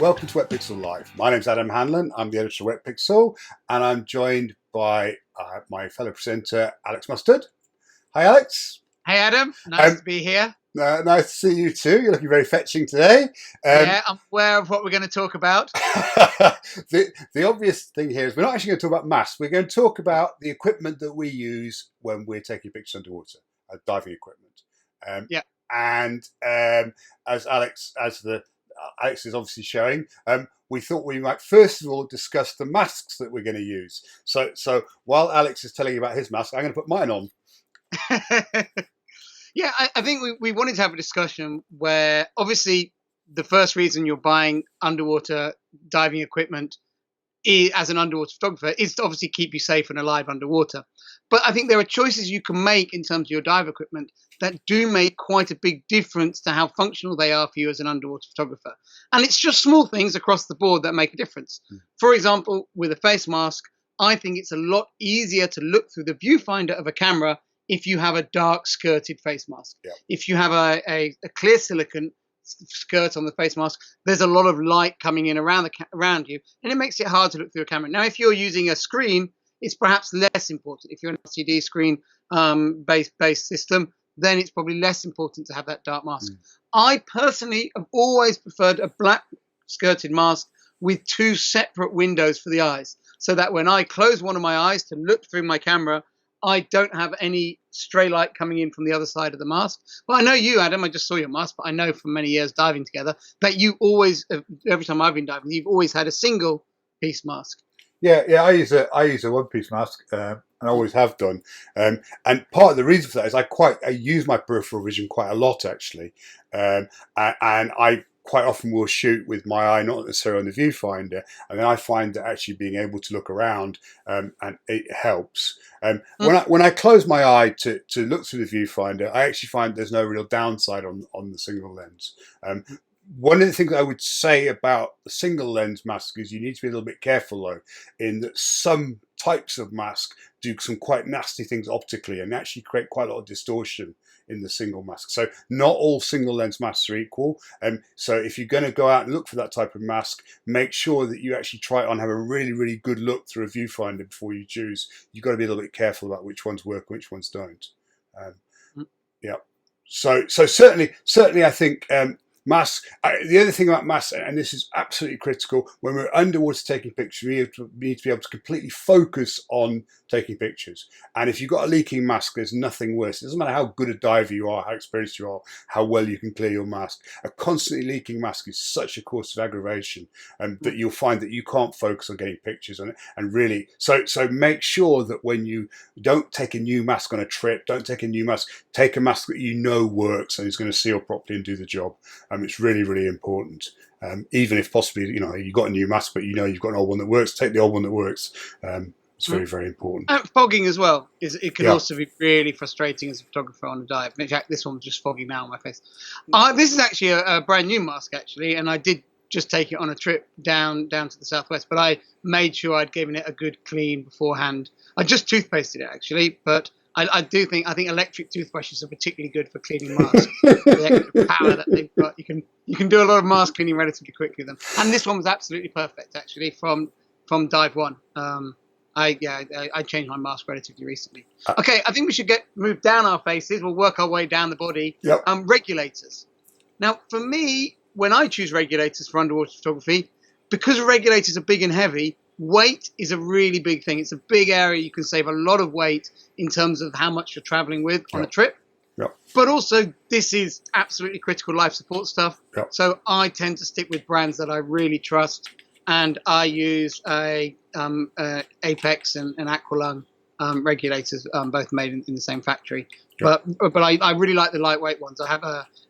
welcome to Wetpixel Live. My name's Adam Hanlon, I'm the editor of Wetpixel, and I'm joined by my fellow presenter, Alex Mustard. Hi, Alex. Hey, Adam. Nice to be here. Nice to see you too. You're looking very fetching today. Yeah, I'm aware of what we're going to talk about. The obvious thing here is we're not actually going to talk about masks. We're going to talk about the equipment that we use when we're taking pictures underwater, diving equipment. And as Alex is obviously showing, we thought we might first of all discuss the masks that we're going to use. So while Alex is telling you about his mask, I'm going to put mine on. Yeah, I think we wanted to have a discussion where obviously the first reason you're buying underwater diving equipment as an underwater photographer is to obviously keep you safe and alive underwater. But I think there are choices you can make in terms of your dive equipment that do make quite a big difference to how functional they are for you as an underwater photographer. And it's just small things across the board that make a difference. For example, with a face mask, I think it's a lot easier to look through the viewfinder of a camera if you have a dark skirted face mask. Yeah. If you have a clear silicone skirt on the face mask, there's a lot of light coming in around you, and it makes it hard to look through a camera. Now, if you're using a screen, it's perhaps less important. If you're an LCD screen based system, then it's probably less important to have that dark mask. I personally have always preferred a black skirted mask with two separate windows for the eyes, so that when I close one of my eyes to look through my camera, I don't have any stray light coming in from the other side of the mask. Well, I know you, Adam, I just saw your mask, but I know from many years diving together that you always, every time I've been diving, you've always had a single piece mask. Yeah, I use a one-piece mask, and I always have done. And part of the reason for that is I use my peripheral vision quite a lot, actually. And I quite often will shoot with my eye, not necessarily on the viewfinder, and then I find that actually being able to look around, and it helps. When I close my eye to look through the viewfinder, I actually find there's no real downside on the single lens. One of the things I would say about the single lens mask is you need to be a little bit careful, though, in that some types of mask do some quite nasty things optically and actually create quite a lot of distortion in the single mask. So not all single lens masks are equal. So if you're going to go out and look for that type of mask, make sure that you actually try it on, have a really, really good look through a viewfinder before you choose. You've got to be a little bit careful about which ones work, which ones don't. Yeah. So certainly I think masks. The other thing about masks, and this is absolutely critical, when we're underwater taking pictures, we need to be able to completely focus on taking pictures. And if you've got a leaking mask, there's nothing worse. It doesn't matter how good a diver you are, how experienced you are, how well you can clear your mask. A constantly leaking mask is such a cause of aggravation, that you'll find that you can't focus on getting pictures on it. And really, so make sure that when you don't take a new mask on a trip, don't take a new mask, take a mask that you know works and is going to seal properly and do the job. It's really, really important. Even if possibly, you've got a new mask, but you've got an old one that works, take the old one that works. It's very, very important. Fogging as well. It can also be really frustrating as a photographer on a dive. In fact, this one's just foggy now on my face. This is actually a brand new mask, actually, and I did just take it on a trip down to the southwest, but I made sure I'd given it a good clean beforehand. I just toothpasted it, actually, but I think electric toothbrushes are particularly good for cleaning masks. The extra power that they've got, you can do a lot of mask cleaning relatively quickly with them. And this one was absolutely perfect, actually, from dive one. I changed my mask relatively recently. Okay, I think we should move down our faces. We'll work our way down the body. Yep. Regulators. Now, for me, when I choose regulators for underwater photography, because regulators are big and heavy, weight is a really big thing. It's a big area. You can save a lot of weight in terms of how much you're traveling with on a trip. Yep. But also, this is absolutely critical life support stuff. Yep. So I tend to stick with brands that I really trust, and I use Apex and Aqualung regulators, both made in the same factory. Yep. But I really like the lightweight ones. I have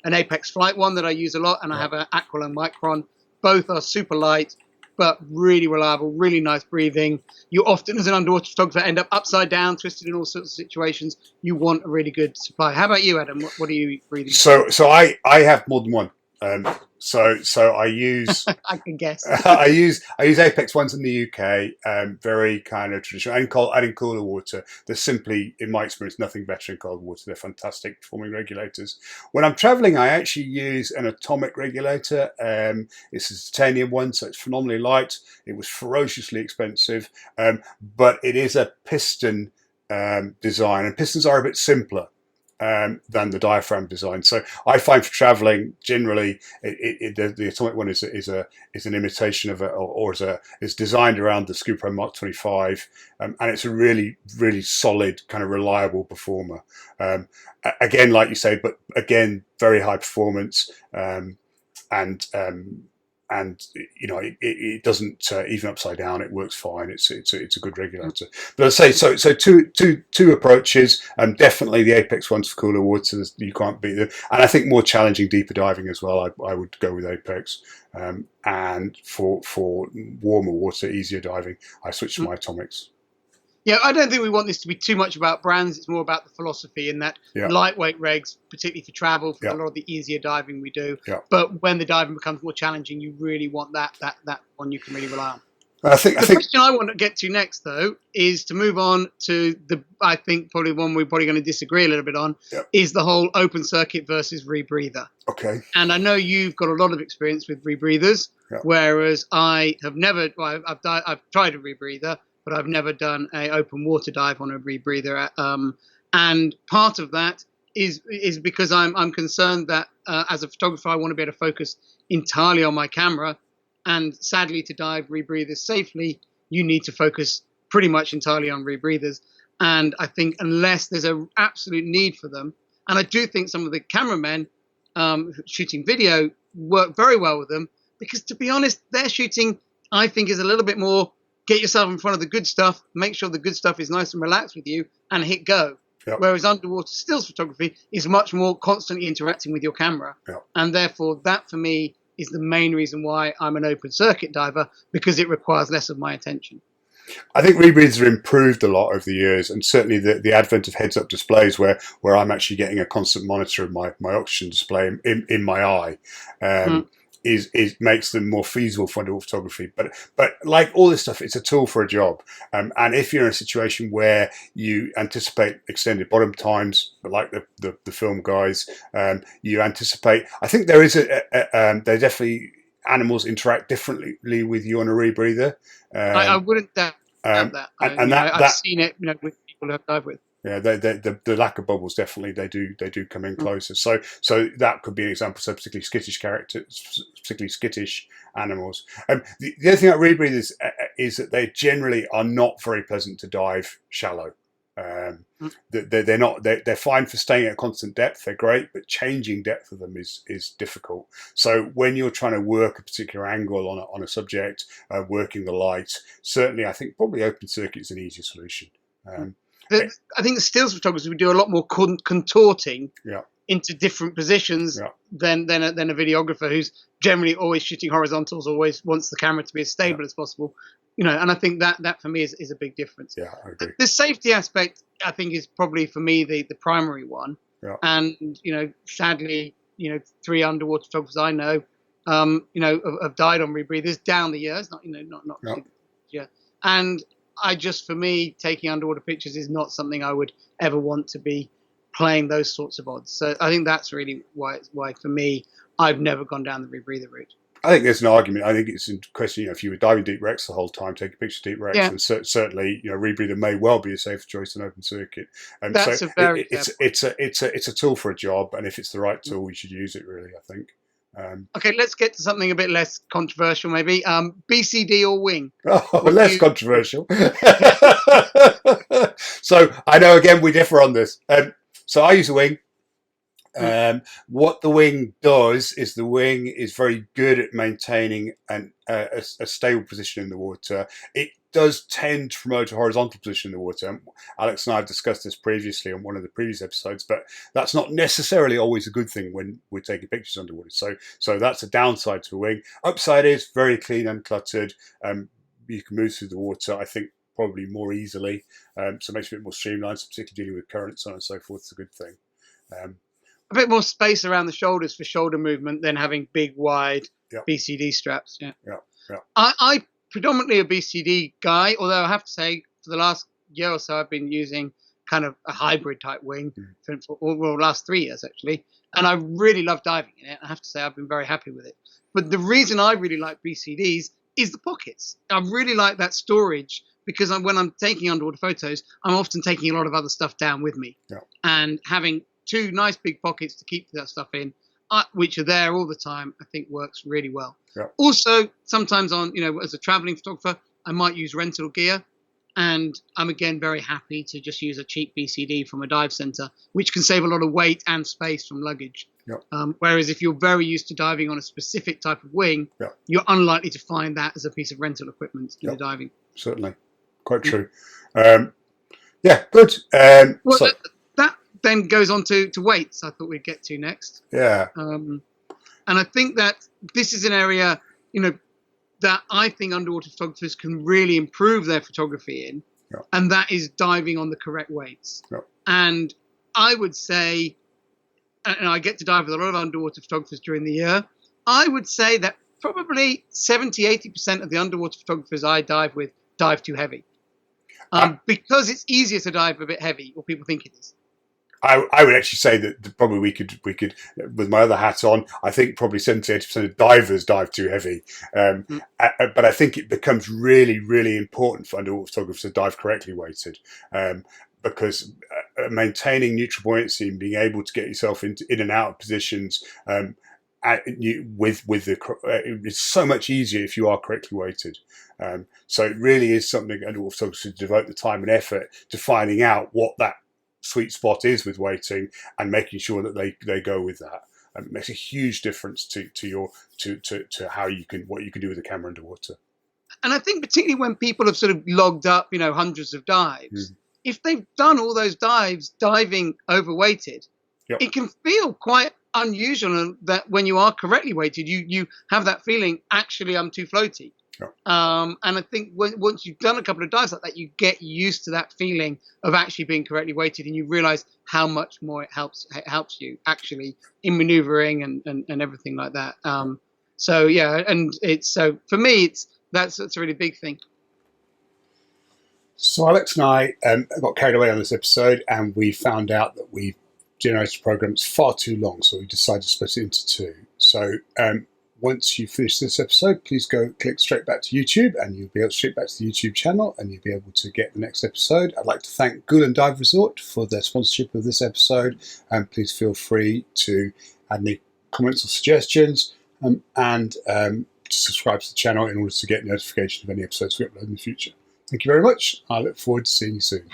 an Apex Flight one that I use a lot, and I have an Aqualung Micron. Both are super light, but really reliable, really nice breathing. You often, as an underwater photographer, end up upside down, twisted in all sorts of situations. You want a really good supply. How about you, Adam? What are you breathing? So I have more than one. So I use I can guess. I use Apex ones in the UK, very kind of traditional, and in cooler water. There's simply, in my experience, nothing better in cold water. They're fantastic performing regulators. When I'm traveling, I actually use an atomic regulator. It's a titanium one, so it's phenomenally light. It was ferociously expensive, but it is a piston design, and pistons are a bit simpler than the diaphragm design. So I find for traveling, generally, the atomic one is an imitation of is designed around the Scupro Mark 25, and it's a really solid kind of reliable performer. Again, like you say, but again, very high performance, and and it doesn't even upside down. It works fine. It's a good regulator. But I say so two approaches. Definitely the Apex ones for cooler water. You can't beat them. And I think more challenging, deeper diving as well. I would go with Apex. And for warmer water, easier diving, I switch to my atomics. Yeah, I don't think we want this to be too much about brands. It's more about the philosophy in that lightweight regs, particularly for travel, for a lot of the easier diving we do. Yeah. But when the diving becomes more challenging, you really want that one you can really rely on. I think question I want to get to next, though, is to move on to I think probably one we're probably going to disagree a little bit on, is the whole open circuit versus rebreather. Okay. And I know you've got a lot of experience with rebreathers, whereas I have never. Well, I've tried a rebreather, but I've never done an open water dive on a rebreather. And part of that is because I'm concerned that as a photographer, I want to be able to focus entirely on my camera. And sadly, to dive rebreathers safely, you need to focus pretty much entirely on rebreathers. And I think unless there's an absolute need for them, and I do think some of the cameramen shooting video work very well with them, because to be honest, their shooting, I think, is a little bit more get yourself in front of the good stuff, make sure the good stuff is nice and relaxed with you, and hit go. Yep. Whereas underwater stills photography is much more constantly interacting with your camera. Yep. And therefore, that for me is the main reason why I'm an open circuit diver, because it requires less of my attention. I think rebreathers have improved a lot over the years, and certainly the advent of heads-up displays where I'm actually getting a constant monitor of my oxygen display in my eye is makes them more feasible for underwater photography. But like all this stuff, it's a tool for a job. And if you're in a situation where you anticipate extended bottom times, like the film guys, you anticipate. I think there is there definitely animals interact differently with you on a rebreather. I wouldn't doubt that. I've seen it, with people who I've dived with. Yeah, the lack of bubbles definitely they do come in closer. So that could be an example. So particularly skittish animals. The other thing about rebreathers is that they generally are not very pleasant to dive shallow. They're fine for staying at a constant depth. They're great, but changing depth of them is difficult. So when you're trying to work a particular angle on a subject, working the light, certainly I think probably open circuit is an easier solution. I think the stills photographers would do a lot more contorting into different positions than a videographer who's generally always shooting horizontals, always wants the camera to be as stable as possible. And I think that for me is a big difference. Yeah, I agree. The safety aspect, I think, is probably for me the primary one. Yeah. And sadly, 3 underwater photographers I know, have died on rebreathers down the years. Not. And for me, taking underwater pictures is not something I would ever want to be playing those sorts of odds. So I think that's really why for me, I've never gone down the rebreather route. I think there's an argument. I think it's in question. If you were diving deep wrecks the whole time, taking pictures of deep wrecks, and certainly, rebreather may well be a safer choice than open circuit. That's so a very it's a tool for a job, and if it's the right tool, we should use it. Really, I think. Okay, let's get to something a bit less controversial, maybe. BCD or wing? Less controversial. So I know again we differ on this. So I use a wing. What the wing does is the wing is very good at maintaining a stable position in the water. It does tend to promote a horizontal position in the water. Alex and I have discussed this previously on one of the previous episodes, but that's not necessarily always a good thing when we're taking pictures underwater. So that's a downside to a wing. Upside is very clean, uncluttered. You can move through the water, I think, probably more easily. So it makes it a bit more streamlined, so particularly dealing with currents and so forth. It's a good thing. a bit more space around the shoulders for shoulder movement than having big, wide Yep. BCD straps. Yeah. Yeah. I predominantly a BCD guy, although I have to say for the last year or so I've been using kind of a hybrid type wing for the last 3 years actually, and I really love diving in it. I have to say I've been very happy with it. But the reason I really like BCDs is the pockets. I really like that storage because when I'm taking underwater photos, I'm often taking a lot of other stuff down with me, and having 2 nice big pockets to keep that stuff in, which are there all the time, I think works really well. Also, sometimes as a traveling photographer, I might use rental gear, and I'm again very happy to just use a cheap BCD from a dive center, which can save a lot of weight and space from luggage. Whereas if you're very used to diving on a specific type of wing, you're unlikely to find that as a piece of rental equipment in the diving. Certainly, quite true. Yeah, good. Well, that then goes on to weights. I thought we'd get to next. Yeah. And I think that this is an area, that I think underwater photographers can really improve their photography in, and that is diving on the correct weights. And I would say, and I get to dive with a lot of underwater photographers during the year, I would say that probably 70-80% of the underwater photographers I dive with dive too heavy. Because it's easier to dive a bit heavy, or people think it is. I would actually say that probably we could, with my other hat on, I think probably 70-80% of divers dive too heavy. But I think it becomes really, really important for underwater photographers to dive correctly weighted, because maintaining neutral buoyancy and being able to get yourself in and out of positions it's so much easier if you are correctly weighted. So it really is something underwater photographers should devote the time and effort to finding out what that sweet spot is with weighting and making sure that they go with that. It makes a huge difference to how what you can do with a camera underwater. And I think particularly when people have sort of logged up, hundreds of dives, if they've done all those dives diving overweighted, it can feel quite unusual that when you are correctly weighted, you have that feeling, actually, I'm too floaty. And I think once you've done a couple of dives like that, you get used to that feeling of actually being correctly weighted, and you realize how much more it helps you actually in maneuvering and everything like that. So for me, that's a really big thing. So Alex and I got carried away on this episode, and we found out that we generated a program that's far too long, so we decided to split it into 2. So once you finish this episode, please go click straight back to YouTube, and you'll be able to straight back to the YouTube channel, and you'll be able to get the next episode. I'd like to thank Gulen Dive Resort for their sponsorship of this episode, and please feel free to add any comments or suggestions, and to subscribe to the channel in order to get notification of any episodes we upload in the future. Thank you very much. I look forward to seeing you soon.